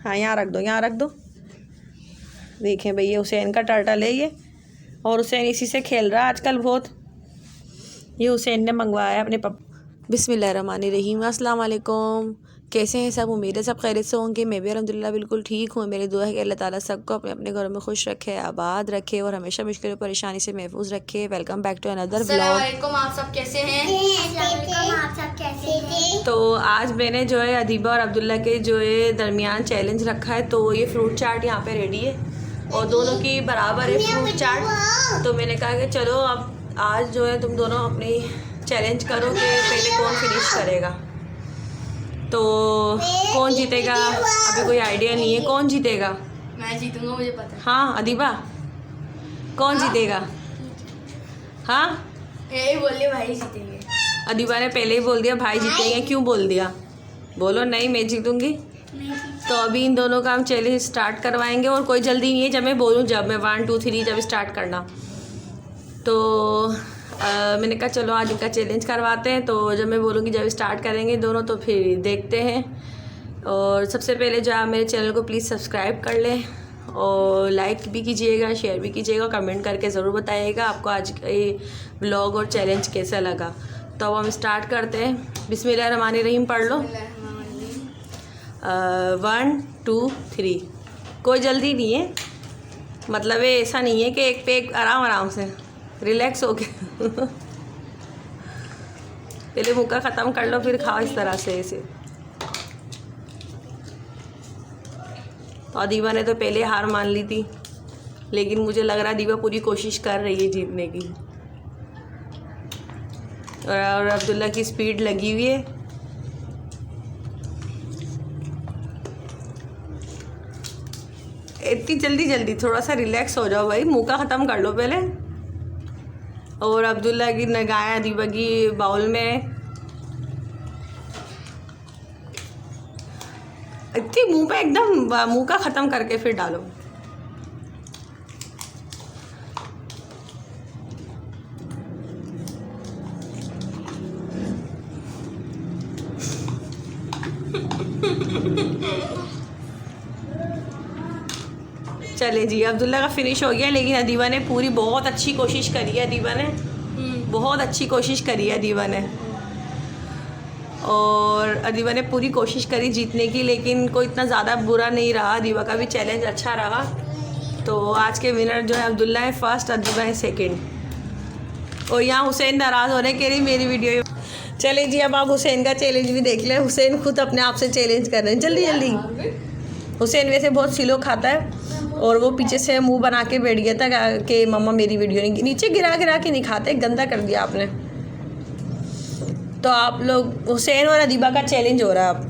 हाँ यहाँ रख दो, यहाँ रख दो। देखें भाई, ये हुसैन का टर्टल है ये, और हुसैन इसी से खेल रहा है आजकल बहुत। ये हुसैन ने मंगवाया है अपने पापा। बिस्मिल्लाहिर्रहमानिर्रहीम, अस्सलाम वालेकुम। कैसे हैं सब? उम्मीद है सब खैरियत से होंगे। मैं भी अल्हम्दुलिल्लाह बिल्कुल ठीक हूँ। मेरी दुआ है कि अल्लाह ताला सबको अपने अपने घरों में खुश रखे, आबाद रखे और हमेशा मुश्किल और परेशानी से महफूज रखे। Welcome back to another vlog. आप सब कैसे हैं? तो आज मैंने जो है अदीबा और अब्दुल्ला के जो है दरमियान चैलेंज रखा है। तो ये फ्रूट चाट यहाँ पे रेडी है और दोनों की बराबर है फ्रूट चाट। तो मैंने कहा कि चलो अब आज जो है तुम दोनों अपनी चैलेंज करो कि पहले कौन फिनिश करेगा। तो कौन जीतेगा अभी कोई आइडिया नहीं है। कौन जीतेगा? मैं जीतूंगा, मुझे पता है। हाँ अदीबा, कौन जीतेगा? हाँ यही बोलिए, भाई जीतेंगे। अदीबा ने पहले ही बोल दिया भाई जीतेंगे। क्यों बोल दिया? बोलो नहीं मैं जीतूंगी। तो अभी इन दोनों का हम चैलेंज स्टार्ट करवाएंगे और कोई जल्दी नहीं है। जब मैं बोलूँ, जब मैं 1 2 3 जब स्टार्ट करना, तो मैंने कहा चलो आज इनका चैलेंज करवाते हैं। तो जब मैं बोलूँगी जब स्टार्ट करेंगे दोनों, तो फिर देखते हैं। और सबसे पहले जो आप मेरे चैनल को प्लीज़ सब्सक्राइब कर लें और लाइक भी कीजिएगा, शेयर भी कीजिएगा, कमेंट करके ज़रूर बताइएगा आपको आज ये व्लॉग और चैलेंज कैसा लगा। तो अब हम स्टार्ट करते हैं। बिस्मिल्लाहिर्रहमानिर्रहीम पढ़ लो। 1 2 3। कोई जल्दी नहीं है, मतलब ये ऐसा नहीं है कि एक पे एक, आराम आराम से रिलैक्स हो के पहले मुक्का ख़त्म कर लो फिर खाओ इस तरह से ऐसे। तो अदीबा ने तो पहले हार मान ली थी, लेकिन मुझे लग रहा है अदीबा पूरी कोशिश कर रही है जीतने की। और अब्दुल्ला की स्पीड लगी हुई है। इतनी जल्दी जल्दी थोड़ा सा रिलैक्स हो जाओ भाई, मुक्का ख़त्म कर लो पहले। और अब्दुल्ला की नगाह अदीबा की बाउल में। इतनी मुंह पे एकदम मुंह का ख़त्म करके फिर डालो। चले जी, अब्दुल्ला का फिनिश हो गया, लेकिन अदीबा ने पूरी बहुत अच्छी कोशिश करी है। अदीबा ने बहुत अच्छी कोशिश करी है अदीबा ने, और अदीबा ने पूरी कोशिश करी जीतने की, लेकिन कोई इतना ज़्यादा बुरा नहीं रहा। अदीबा का भी चैलेंज अच्छा रहा। तो आज के विनर जो है अब्दुल्ला है फर्स्ट, अदीबा है सेकंड। और यहाँ हुसैन नाराज़ हो रहे कह रही मेरी वीडियो। चले जी, अब आप हुसैन का चैलेंज भी देख लें। हुसैन खुद अपने आप से चैलेंज कर रहे हैं जल्दी जल्दी। हुसैन वैसे बहुत स्लो खाता है और वो पीछे से मुंह बना के बैठ गया था कि मम्मा मेरी वीडियो नहीं। नीचे गिरा गिरा के नहीं खाते, गंदा कर दिया आपने। तो आप लोग, हुसैन और अदीबा का चैलेंज हो रहा है। अब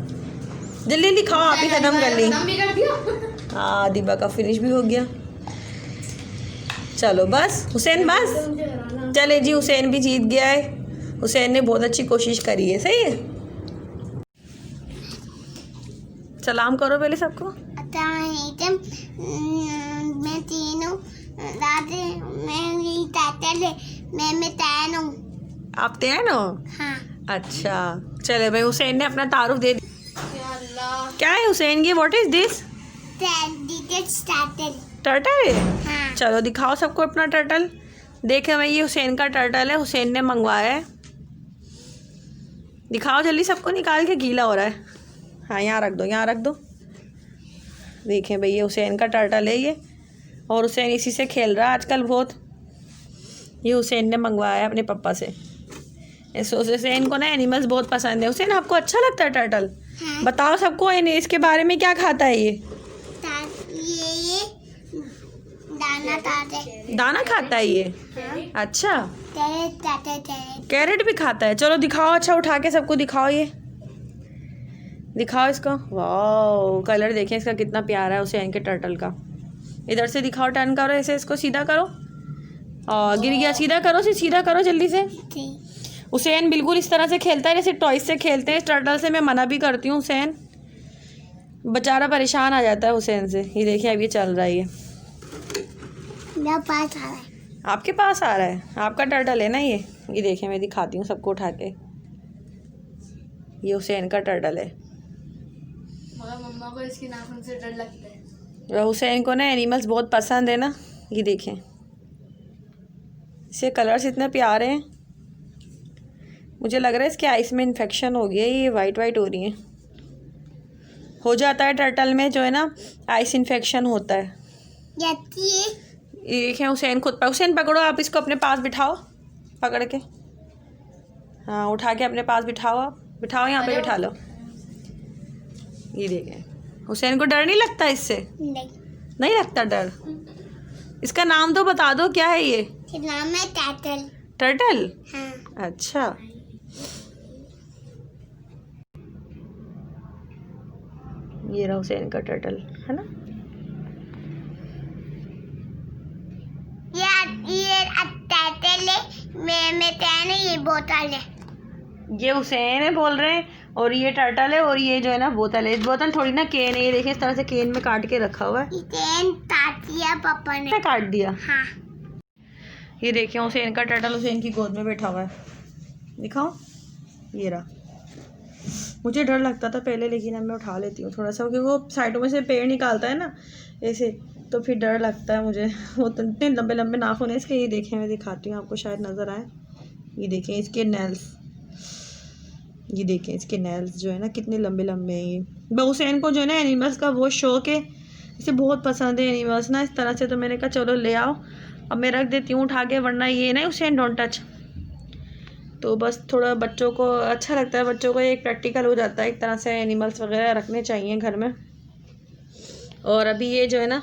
जल्दी जल्दी खाओ, आप ही ख़त्म कर ली। हाँ अदीबा का फिनिश भी हो गया। चलो बस हुसैन बस। चले जी, हुसैन भी जीत गया है। हुसैन ने बहुत अच्छी कोशिश करी है। सही है, सलाम करो पहले सबको। मैं तीनों दादे, मैं तैन हूँ। आप तैन हो? हाँ। अच्छा चले भाई, हुसैन ने अपना तारुफ दे दिया। क्या है हुसैन ये? What is this? टर्टल है? हाँ। चलो दिखाओ सबको अपना टर्टल। देखे भाई, ये हुसैन का टर्टल है, हुसैन ने मंगवाया है। दिखाओ जल्दी सबको, निकाल के गीला हो रहा है। हाँ यहाँ रख दो, यहाँ रख दो। देखें भाई, ये हुसैन का टर्टल है ये, और हुसैन इसी से खेल रहा है आजकल बहुत। ये हुसैन ने मंगवाया है अपने पापा से। हुसैन को ना एनिमल्स बहुत पसंद है। हुसैन आपको अच्छा लगता है टर्टल? हाँ। बताओ सबको इसके बारे में, क्या खाता है ये? ये दाना खाता है। दाना खाता है ये? हाँ। अच्छा, कैरेट कैरेट भी खाता है। चलो दिखाओ, अच्छा उठा के सबको दिखाओ, ये दिखाओ इसको। वाह, कलर देखें इसका कितना प्यारा है हुसैन के टर्टल का। इधर से दिखाओ, टर्न करो ऐसे, इसको सीधा करो। और गिर गया, सीधा करो, सीधा करो जल्दी से। हुसैन बिल्कुल इस तरह से खेलता है जैसे टॉयज से खेलते हैं। टर्टल से मैं मना भी करती हूँ, हुसैन बेचारा परेशान आ जाता है हुसैन से। ये देखिए अब ये चल रहा है, मेरे पास आ रहा है। आपके पास आ रहा है? आपका टर्टल है ना ये देखिए, मैं दिखाती हूँ सबको उठा के। ये हुसैन का टर्टल है। मम्मा को इसकी नाखून से डर लगता है। हुसैन को ना एनिमल्स बहुत पसंद है ना, ये देखें इसके कलर्स इतने प्यारे हैं। मुझे लग रहा है इसके आइस में इन्फेक्शन हो गया, ये वाइट वाइट हो रही है। हो जाता है टर्टल में जो है ना आइस इन्फेक्शन होता है। ये देखें हुसैन खुद पर। हुसैन पकड़ो, आप इसको अपने पास बिठाओ पकड़ के, हाँ उठा के अपने पास बिठाओ, आप बिठाओ यहाँ पे बिठा लो। ये देखें हुसैन को डर नहीं लगता इससे? नहीं लगता डर। इसका नाम तो बता दो, क्या है ये? नाम है टर्टल। टर्टल? हाँ। अच्छा, ये रहा हुसैन का टर्टल, है ना? ये टर्टल है, मैं कहना ये बोतल है। ये हुसैन है बोल रहे हैं, और ये टर्टल है, और ये जो है ना बोतल है। इस बोतल थोड़ी ना केन है, ये देखिए इस तरह से केन में काट के रखा हुआ है। केन काट दिया पापा ने। काट दिया? हाँ। ये देखिए हुसैन का टर्टल हुसैन की गोद में बैठा हुआ है, दिखाओ, ये रहा। मुझे डर लगता था पहले, लेकिन अब मैं उठा लेती हूँ थोड़ा सा, क्योंकि वो साइडों में से पेड़ निकालता है ना ऐसे, तो फिर डर लगता है मुझे। वो तो इतने लंबे लंबे नाखून है इसके। ये देखें, मैं दिखाती हूँ आपको, शायद नज़र आए। ये देखें इसके नेल्स, ये देखें इसके नेल्स जो है ना कितने लंबे लंबे हैं। ये हुसैन को जो है ना एनिमल्स का बहुत शौक है, इसे बहुत पसंद है एनिमल्स ना, इस तरह से। तो मैंने कहा चलो ले आओ, अब मैं रख देती हूँ उठा के, वरना ये ना हुसैन डोंट टच। तो बस थोड़ा बच्चों को अच्छा लगता है, बच्चों को एक प्रैक्टिकल हो जाता है एक तरह से, एनिमल्स वगैरह रखने चाहिए घर में। और अभी ये जो है ना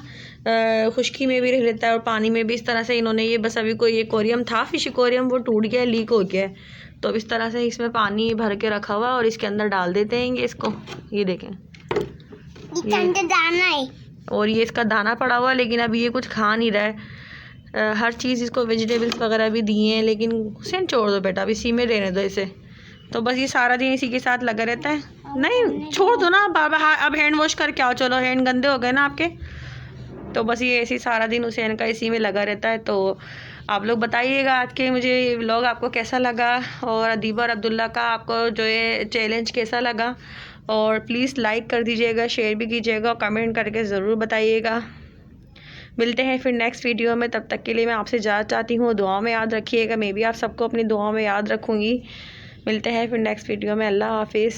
खुश्की में भी रह लेता है और पानी में भी। इस तरह से इन्होंने ये बस अभी कोई एक्वेरियम था, फिश एक्वेरियम, वो टूट गया, लीक हो गया है। तो अब इस तरह से इसमें पानी भर के रखा हुआ है और इसके अंदर डाल देते हैं इसको। ये देखें ये दाना है, और ये इसका दाना पड़ा हुआ है, लेकिन अभी ये कुछ खा नहीं रहा है। हर चीज़ इसको वेजिटेबल्स वगैरह भी दिए हैं, लेकिन हुसैन छोड़ दो बेटा, अब इसी में रहने दो इसे। तो बस ये सारा दिन इसी के साथ लगा रहता है। नहीं छोड़ दो ना, अब हैंड वॉश करके आओ, चलो हैंड गंदे हो गए ना आपके। तो बस ये ऐसे सारा दिन हुसैन का इसी में लगा रहता है। तो आप लोग बताइएगा आज के मुझे ये व्लॉग आपको कैसा लगा, और अदीबा और अब्दुल्ला का आपको जो ये चैलेंज कैसा लगा। और प्लीज़ लाइक कर दीजिएगा, शेयर भी कीजिएगा, और कमेंट करके ज़रूर बताइएगा। मिलते हैं फिर नेक्स्ट वीडियो में, तब तक के लिए मैं आपसे इजाज़त चाहती हूँ। दुआ में याद रखिएगा, मैं भी आप सबको अपनी दुआ में याद रखूँगी। मिलते हैं फिर नेक्स्ट वीडियो में। अल्लाह हाफिज़।